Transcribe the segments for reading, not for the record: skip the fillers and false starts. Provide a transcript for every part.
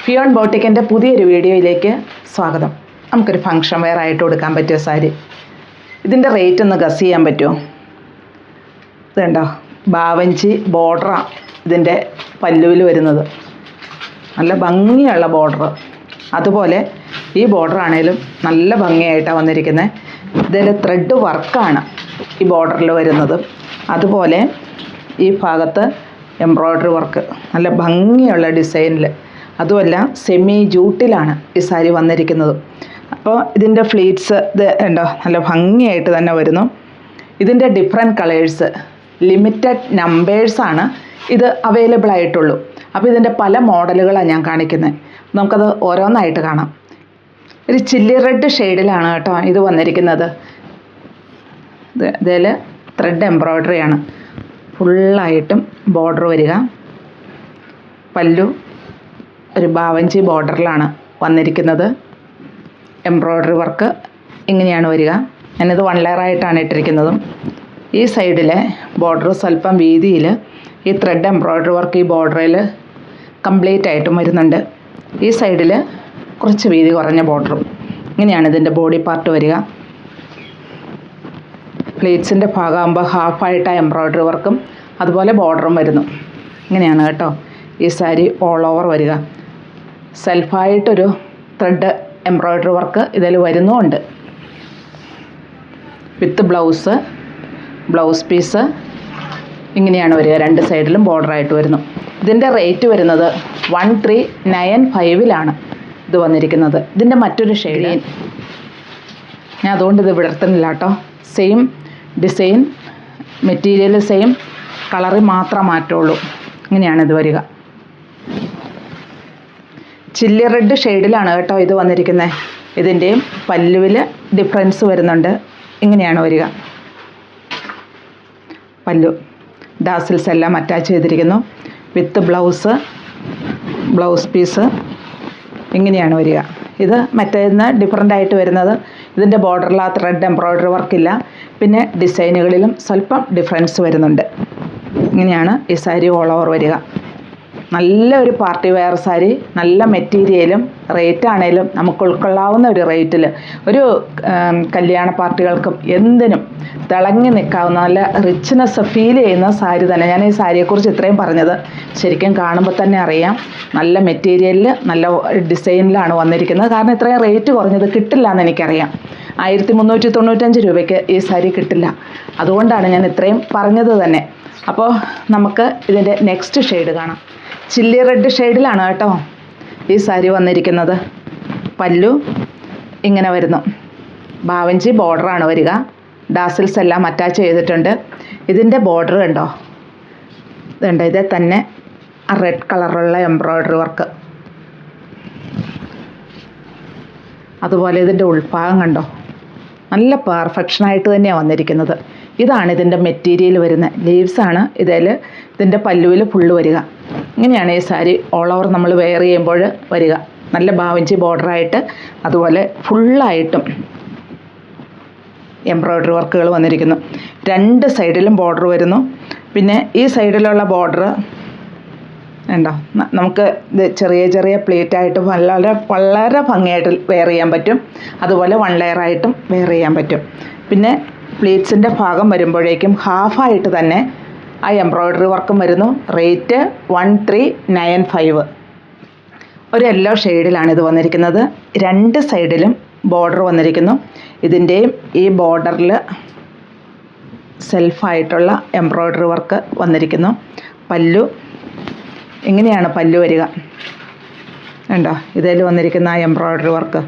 ഫിയോൺ ബോട്ടിക്കിൻ്റെ പുതിയൊരു വീഡിയോയിലേക്ക് സ്വാഗതം. നമുക്കൊരു ഫങ്ഷൻ വെയർ ആയിട്ട് കൊടുക്കാൻ പറ്റിയ സാരി. ഇതിൻ്റെ റേറ്റ് ഒന്ന് ഗസ് ചെയ്യാൻ പറ്റുമോ? ഇതുണ്ടോ, ബാവഞ്ചി ബോർഡറാണ് ഇതിൻ്റെ പല്ലുവിൽ വരുന്നത്. നല്ല ഭംഗിയുള്ള ബോർഡർ. അതുപോലെ ഈ ബോർഡർ ആണെങ്കിലും നല്ല ഭംഗിയായിട്ടാണ് വന്നിരിക്കുന്നത്. ഇതിൽ ത്രെഡ് വർക്കാണ് ഈ ബോർഡറിൽ വരുന്നത്. അതുപോലെ ഈ ഭാഗത്ത് എംബ്രോയ്ഡറി വർക്ക് നല്ല ഭംഗിയുള്ള ഡിസൈനിൽ, അതുമല്ല സെമി ജൂട്ടിലാണ് ഈ സാരി വന്നിരിക്കുന്നത്. അപ്പോൾ ഇതിൻ്റെ ഫ്ലീറ്റ്സ് ഇത് ഉണ്ടോ, നല്ല ഭംഗിയായിട്ട് തന്നെ വരുന്നു. ഇതിൻ്റെ ഡിഫറെൻറ്റ് കളേഴ്സ്, ലിമിറ്റഡ് നമ്പേഴ്സാണ് ഇത് അവൈലബിൾ ആയിട്ടുള്ളൂ. അപ്പോൾ ഇതിൻ്റെ പല മോഡലുകളാണ് ഞാൻ കാണിക്കുന്നത്. നമുക്കത് ഓരോന്നായിട്ട് കാണാം. ഒരു ചില്ലി റെഡ് ഷെയ്ഡിലാണ് കേട്ടോ ഇത് വന്നിരിക്കുന്നത്. ഇതിൽ ത്രെഡ് എംബ്രോയ്ഡറിയാണ്. ഫുള്ളായിട്ടും ബോർഡർ വരിക. പല്ലു ഒരു ബാവഞ്ചി ബോർഡറിലാണ് വന്നിരിക്കുന്നത്. എംബ്രോയ്ഡറി വർക്ക് ഇങ്ങനെയാണ് വരിക. ഞാനിത് 1 ലെയറായിട്ടാണ് ഇട്ടിരിക്കുന്നതും. ഈ സൈഡിലെ ബോർഡർ സ്വല്പം വീതിയിൽ ഈ ത്രെഡ് എംബ്രോയ്ഡറി വർക്ക് ഈ ബോർഡറിൽ കംപ്ലീറ്റ് ആയിട്ടും വരുന്നുണ്ട്. ഈ സൈഡിൽ കുറച്ച് വീതി കുറഞ്ഞ ബോർഡറും. ഇങ്ങനെയാണ് ഇതിൻ്റെ ബോഡി പാർട്ട് വരിക. പ്ലേറ്റ്സിൻ്റെ ഭാഗമാകുമ്പോൾ ഹാഫായിട്ട് എംബ്രോയ്ഡറി വർക്കും അതുപോലെ ബോർഡറും വരുന്നു. ഇങ്ങനെയാണ് കേട്ടോ ഈ സാരി ഓൾ ഓവർ വരിക. സെൽഫായിട്ടൊരു ത്രെഡ് എംബ്രോയ്ഡറി വർക്ക് ഇതിൽ വരുന്നുമുണ്ട്. വിത്ത് ബ്ലൗസ് പീസ് ഇങ്ങനെയാണ് വരിക. 2 സൈഡിലും ബോർഡറായിട്ട് വരുന്നു. ഇതിൻ്റെ റേറ്റ് വരുന്നത് 1395 ഇത് വന്നിരിക്കുന്നത്. ഇതിൻ്റെ മറ്റൊരു ഷെയ്ഡ് ഞാൻ അതുകൊണ്ട് ഇത് വിടർത്തുന്നില്ല കേട്ടോ. Same design, material same, colour മാത്രം മാറ്റുള്ളൂ. ഇങ്ങനെയാണ് ഇത് വരിക. ചില്ലി റെഡ് ഷെയ്ഡിലാണ് കേട്ടോ ഇത് വന്നിരിക്കുന്നത്. ഇതിൻ്റെയും പല്ലുവിൽ ഡിഫറൻസ് വരുന്നുണ്ട്. ഇങ്ങനെയാണ് വരിക. പല്ലു ഡാസിൽസ് എല്ലാം അറ്റാച്ച് ചെയ്തിരിക്കുന്നു. വിത്ത് ബ്ലൗസ് പീസ് ഇങ്ങനെയാണ് വരിക. ഇത് മറ്റേന്ന് ഡിഫറൻ്റ് ആയിട്ട് വരുന്നത്, ഇതിൻ്റെ ബോർഡറിൽ ആ ത്രെഡ് എംബ്രോയ്ഡറി വർക്കില്ല. പിന്നെ ഡിസൈനുകളിലും സ്വല്പം ഡിഫറൻസ് വരുന്നുണ്ട്. ഇങ്ങനെയാണ് ഈ സാരി ഓൾ ഓവർ വരിക. നല്ലൊരു പാർട്ടി വെയർ സാരി, നല്ല മെറ്റീരിയലും റേറ്റാണേലും നമുക്ക് ഉൾക്കൊള്ളാവുന്ന ഒരു റേറ്റിൽ ഒരു കല്യാണ പാർട്ടികൾക്കും എന്തിനും തിളങ്ങി നിൽക്കാവുന്ന നല്ല റിച്ച്നെസ് ഫീൽ ചെയ്യുന്ന സാരി തന്നെ. ഞാൻ ഈ സാരിയെക്കുറിച്ച് ഇത്രയും പറഞ്ഞത് ശരിക്കും കാണുമ്പോൾ തന്നെ അറിയാം. നല്ല മെറ്റീരിയലിൽ നല്ല ഡിസൈനിലാണ് വന്നിരിക്കുന്നത്. കാരണം ഇത്രയും റേറ്റ് കുറഞ്ഞത് കിട്ടില്ല എന്ന് എനിക്കറിയാം. 1395 രൂപയ്ക്ക് ഈ സാരി കിട്ടില്ല. അതുകൊണ്ടാണ് ഞാൻ ഇത്രയും പറഞ്ഞത് തന്നെ. അപ്പോൾ നമുക്ക് ഇതിൻ്റെ നെക്സ്റ്റ് ഷെയ്ഡ് കാണാം. ചില്ലി റെഡ് ഷെയ്ഡിലാണ് കേട്ടോ ഈ സാരി വന്നിരിക്കുന്നത്. പല്ലു ഇങ്ങനെ വരുന്നു. ബാവഞ്ചി ബോർഡറാണ് വരിക. ഡാസിൽസ് എല്ലാം അറ്റാച്ച് ചെയ്തിട്ടുണ്ട്. ഇതിൻ്റെ ബോർഡർ കണ്ടോ, ഇതുണ്ട്. ഇതേ തന്നെ ആ റെഡ് കളറുള്ള എംബ്രോയ്ഡറി വർക്ക്. അതുപോലെ ഇതിൻ്റെ ഉൾഭാഗം കണ്ടോ, നല്ല പെർഫെക്ഷനായിട്ട് തന്നെയാണ് വന്നിരിക്കുന്നത്. ഇതാണ് ഇതിൻ്റെ മെറ്റീരിയൽ വരുന്നത്. ലീവ്സാണ് ഇതിൻ്റെ പല്ലുവിൽ ഫുള്ള് വരിക. ഇങ്ങനെയാണ് ഈ സാരി ഓൾ ഓവർ നമ്മൾ വെയർ ചെയ്യുമ്പോൾ വരിക. നല്ല ബാവഞ്ചി ബോർഡറായിട്ട് അതുപോലെ ഫുള്ളായിട്ടും എംബ്രോയ്ഡറി വർക്കുകൾ വന്നിരിക്കുന്നു. 2 സൈഡിലും ബോർഡർ വരുന്നു. പിന്നെ ഈ സൈഡിലുള്ള ബോർഡർ ഉണ്ടോ, നമുക്ക് ഇത് ചെറിയ പ്ലേറ്റായിട്ട് വളരെ ഭംഗിയായിട്ട് വെയർ ചെയ്യാൻ പറ്റും. അതുപോലെ 1 ലെയറായിട്ടും വെയർ ചെയ്യാൻ പറ്റും. പിന്നെ പ്ലേറ്റ്സിൻ്റെ ഭാഗം വരുമ്പോഴേക്കും ഹാഫായിട്ട് തന്നെ ആ എംബ്രോയ്ഡറി വർക്കും വരുന്നു. റേറ്റ് 1395. ഒരു യെല്ലോ ഷെയ്ഡിലാണ് ഇത് വന്നിരിക്കുന്നത്. 2 സൈഡിലും ബോർഡർ വന്നിരിക്കുന്നു. ഇതിൻ്റെയും ഈ ബോർഡറിൽ സെൽഫായിട്ടുള്ള എംബ്രോയ്ഡറി വർക്ക് വന്നിരിക്കുന്നു. പല്ലു ഇങ്ങനെയാണ് പല്ലു വരിക. ഉണ്ടോ, ഇതിൽ വന്നിരിക്കുന്ന ആ എംബ്രോയ്ഡറി വർക്ക്,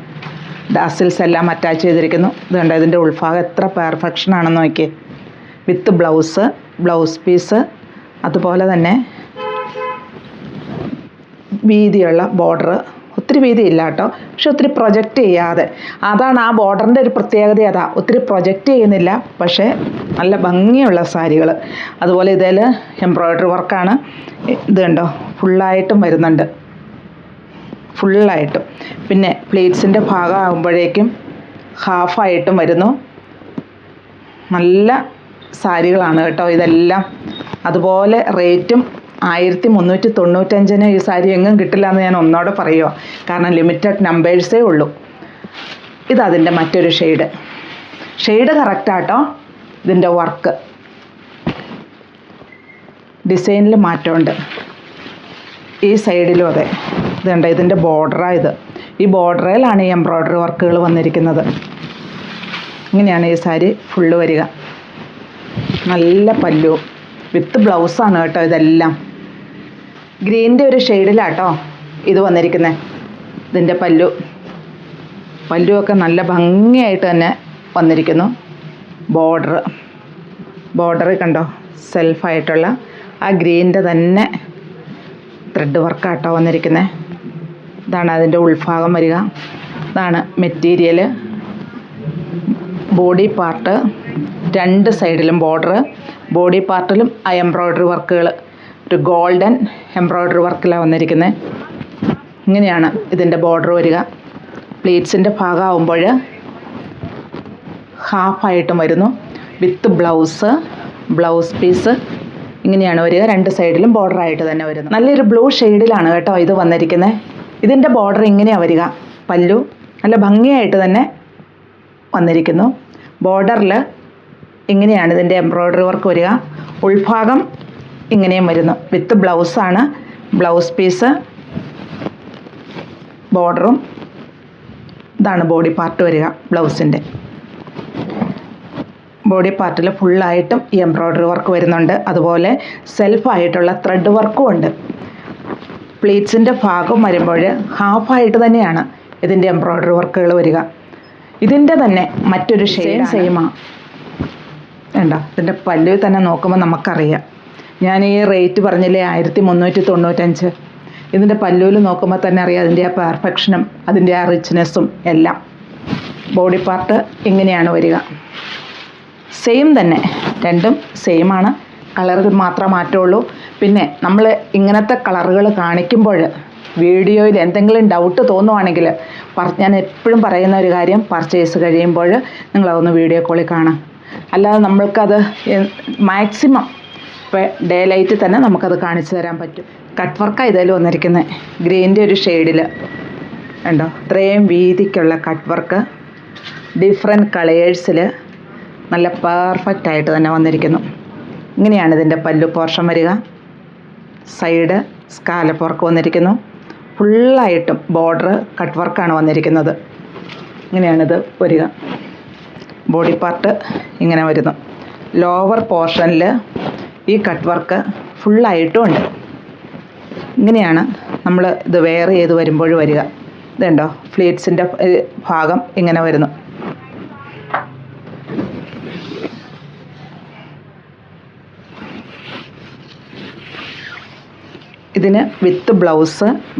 ഡാസിൽസ് എല്ലാം അറ്റാച്ച് ചെയ്തിരിക്കുന്നു. ഇതുണ്ട്, ഇതിൻ്റെ ഉൾഭാഗം എത്ര പെർഫെക്ഷൻ ആണെന്ന് നോക്കിയേ. വിത്ത് ബ്ലൗസ് പീസ്, അതുപോലെ തന്നെ വീതിയുള്ള ബോർഡർ. ഒത്തിരി വീതിയില്ല കേട്ടോ, പക്ഷെ ഒത്തിരി പ്രൊജക്റ്റ് ചെയ്യാതെ. അതാണ് ആ ബോർഡറിൻ്റെ ഒരു പ്രത്യേകത. ഒത്തിരി പ്രൊജക്റ്റ് ചെയ്യുന്നില്ല, പക്ഷേ നല്ല ഭംഗിയുള്ള സാരികൾ. അതുപോലെ ഇതിൽ എംബ്രോയ്ഡറി വർക്കാണ്. ഇത് കണ്ടോ, ഫുള്ളായിട്ടും വരുന്നുണ്ട്. ഫുള്ളായിട്ടും. പിന്നെ പ്ലേറ്റ്സിൻ്റെ ഭാഗമാകുമ്പോഴേക്കും ഹാഫായിട്ടും വരുന്നു. നല്ല സാരികളാണ് കേട്ടോ ഇതെല്ലാം. അതുപോലെ റേറ്റും 1395 ഈ സാരി എങ്ങും കിട്ടില്ല എന്ന് ഞാൻ ഒന്നോടെ പറയുമോ, കാരണം ലിമിറ്റഡ് നമ്പേഴ്സേ ഉള്ളൂ. ഇതതിൻ്റെ മറ്റൊരു ഷെയ്ഡ് കറക്റ്റാട്ടോ. ഇതിൻ്റെ വർക്ക് ഡിസൈനിൽ മാറ്റമുണ്ട്. ഈ സൈഡിലും അതെ. ഇതുണ്ട്, ഇതിൻ്റെ ബോർഡറാണ്. ഈ ബോർഡറിലാണ് ഈ എംബ്രോയ്ഡറി വർക്കുകൾ വന്നിരിക്കുന്നത്. ഇങ്ങനെയാണ് ഈ സാരി ഫുള്ള് വരിക. നല്ല പല്ലു വിത്ത് ബ്ലൗസാണ് കേട്ടോ. ഇതെല്ലാം ഗ്രീൻ്റെ ഒരു ഷെയ്ഡിലാട്ടോ ഇത് വന്നിരിക്കുന്നത്. ഇതിൻ്റെ പല്ലുവൊക്കെ നല്ല ഭംഗിയായിട്ട് തന്നെ വന്നിരിക്കുന്നു. ബോർഡർ കണ്ടോ, സെൽഫായിട്ടുള്ള ആ ഗ്രീൻ്റെ തന്നെ ത്രെഡ് വർക്കാട്ടോ വന്നിരിക്കുന്നത്. ഇതാണ് അതിൻ്റെ ഉൾഭാഗം വരിക. ഇതാണ് മെറ്റീരിയൽ. ബോഡി പാർട്ട്, രണ്ട് സൈഡിലും ബോഡി പാർട്ടിലും ആ എംബ്രോയ്ഡറി വർക്കുകൾ ഒരു ഗോൾഡൻ എംബ്രോയ്ഡറി വർക്കിലാണ് വന്നിരിക്കുന്നത്. ഇങ്ങനെയാണ് ഇതിൻ്റെ ബോർഡർ വരിക. പ്ലീറ്റ്സിൻ്റെ ഭാഗമാകുമ്പോൾ ഹാഫായിട്ടും വരുന്നു. വിത്ത് ബ്ലൗസ് പീസ് ഇങ്ങനെയാണ് വരിക. രണ്ട് സൈഡിലും ബോർഡറായിട്ട് തന്നെ വരുന്നു. നല്ലൊരു ബ്ലൂ ഷെയ്ഡിലാണ് കേട്ടോ ഇത് വന്നിരിക്കുന്നത്. ഇതിൻ്റെ ബോർഡർ ഇങ്ങനെയാണ് വരിക. പല്ലു നല്ല ഭംഗിയായിട്ട് തന്നെ വന്നിരിക്കുന്നു. ബോർഡറിൽ ഇങ്ങനെയാണ് ഇതിൻ്റെ എംബ്രോയ്ഡറി വർക്ക് വരിക. ഉൾഭാഗം ഇങ്ങനെയും വരുന്നു. വിത്ത് ബ്ലൗസാണ്. ബ്ലൗസ് പീസ്, ബോർഡറും. ഇതാണ് ബോഡി പാർട്ട് വരിക. ബ്ലൗസിൻ്റെ ബോഡി പാർട്ടിൽ ഫുള്ളായിട്ടും ഈ എംബ്രോയ്ഡറി വർക്ക് വരുന്നുണ്ട്. അതുപോലെ സെൽഫായിട്ടുള്ള ത്രെഡ് വർക്കും ഉണ്ട്. പ്ലീറ്റ്സിൻ്റെ ഭാഗം വരുമ്പോൾ ഹാഫായിട്ട് തന്നെയാണ് ഇതിൻ്റെ എംബ്രോയ്ഡറി വർക്കുകൾ വരിക. ഇതിൻ്റെ തന്നെ മറ്റൊരു സെയിമാണ് വേണ്ട. ഇതിൻ്റെ പല്ലുവിൽ തന്നെ നോക്കുമ്പോൾ നമുക്കറിയാം. ഞാൻ ഈ റേറ്റ് പറഞ്ഞില്ലേ 1395. ഇതിൻ്റെ പല്ലുവിൽ നോക്കുമ്പോൾ തന്നെ അറിയാം അതിൻ്റെ ആ പെർഫെക്ഷനും അതിൻ്റെ ആ റിച്ച്നെസ്സും എല്ലാം. ബോഡി പാർട്ട് ഇങ്ങനെയാണ് വരിക. സെയിം തന്നെ, രണ്ടും സെയിമാണ്. കളറുകൾ മാത്രമേ മാറ്റമുള്ളൂ. പിന്നെ നമ്മൾ ഇങ്ങനത്തെ കളറുകൾ കാണിക്കുമ്പോൾ വീഡിയോയിൽ എന്തെങ്കിലും ഡൗട്ട് തോന്നുവാണെങ്കിൽ ഞാൻ എപ്പോഴും പറയുന്ന ഒരു കാര്യം, പർച്ചേസ് കഴിയുമ്പോൾ നിങ്ങളതൊന്ന് വീഡിയോ കോളിൽ കാണാം. അല്ലാതെ നമ്മൾക്കത് മാക്സിമം ഡേ ലൈറ്റിൽ തന്നെ നമുക്കത് കാണിച്ചു തരാൻ പറ്റും. കട്ട് വർക്കാണ് ഇതിൽ വന്നിരിക്കുന്നത്. ഗ്രീൻ്റെ ഒരു ഷെയ്ഡിൽ ഉണ്ടോ, ഇത്രയും വീതിക്കുള്ള കട്ട് വർക്ക് ഡിഫറെൻറ്റ് കളേഴ്സിൽ നല്ല പെർഫെക്റ്റായിട്ട് തന്നെ വന്നിരിക്കുന്നു. ഇങ്ങനെയാണ് ഇതിൻ്റെ പല്ലു പോർഷൻ വരിക. സൈഡ് സ്കാലപ്പ് വർക്ക് വന്നിരിക്കുന്നു. ഫുള്ളായിട്ടും ബോർഡർ കട്ട് വർക്കാണ് വന്നിരിക്കുന്നത്. ഇങ്ങനെയാണിത് വരിക. ബോഡി പാർട്ട് ഇങ്ങനെ വരുന്നു. ലോവർ പോർഷനിൽ ഈ കട്ട് വർക്ക് ഫുള്ളായിട്ടും ഉണ്ട്. ഇങ്ങനെയാണ് നമ്മൾ ഇത് വെയർ ചെയ്ത് വരുമ്പോൾ വരിക. ഇതുണ്ടോ, ഫ്ലീറ്റ്സിൻ്റെ ഭാഗം ഇങ്ങനെ വരുന്നു. ഇതിന് വിത്ത്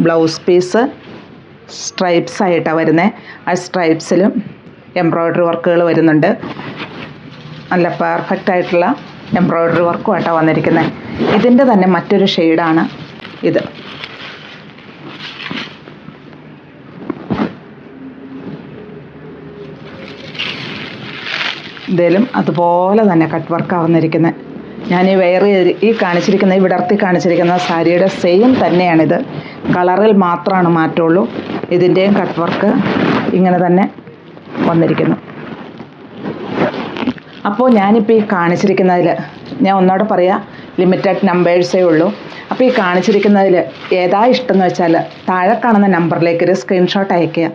ബ്ലൗസ് പീസ് സ്ട്രൈപ്സ് ആയിട്ടാണ് വരുന്നത്. ആ സ്ട്രൈപ്സിലും എംബ്രോയ്ഡറി വർക്കുകൾ വരുന്നുണ്ട്. നല്ല പെർഫെക്റ്റ് ആയിട്ടുള്ള എംബ്രോയ്ഡറി വർക്കും ആയിട്ടാണ് വന്നിരിക്കുന്നത്. ഇതിൻ്റെ തന്നെ മറ്റൊരു ഷെയ്ഡാണ് ഇത്. ഇതിലും അതുപോലെ തന്നെ കട്ട് വർക്കാണ് വന്നിരിക്കുന്നത്. ഞാൻ ഈ കാണിച്ചിരിക്കുന്ന ഈ വിടർത്തി കാണിച്ചിരിക്കുന്ന സാരിയുടെ സെയിം തന്നെയാണിത്. കളറിൽ മാത്രമാണ് മാറ്റമുള്ളൂ. ഇതിൻ്റെയും കട്ട് വർക്ക് ഇങ്ങനെ തന്നെ വന്നിരിക്കുന്നു. അപ്പോൾ ഞാനിപ്പോൾ ഈ കാണിച്ചിരിക്കുന്നതിൽ ഞാൻ ഒന്നോടെ പറയാം, ലിമിറ്റഡ് നമ്പേഴ്സേ ഉള്ളൂ. അപ്പോൾ ഈ കാണിച്ചിരിക്കുന്നതിൽ ഏതാ ഇഷ്ടമെന്ന് വെച്ചാൽ താഴെ കാണുന്ന നമ്പറിലേക്ക് ഒരു സ്ക്രീൻഷോട്ട് അയയ്ക്കുക.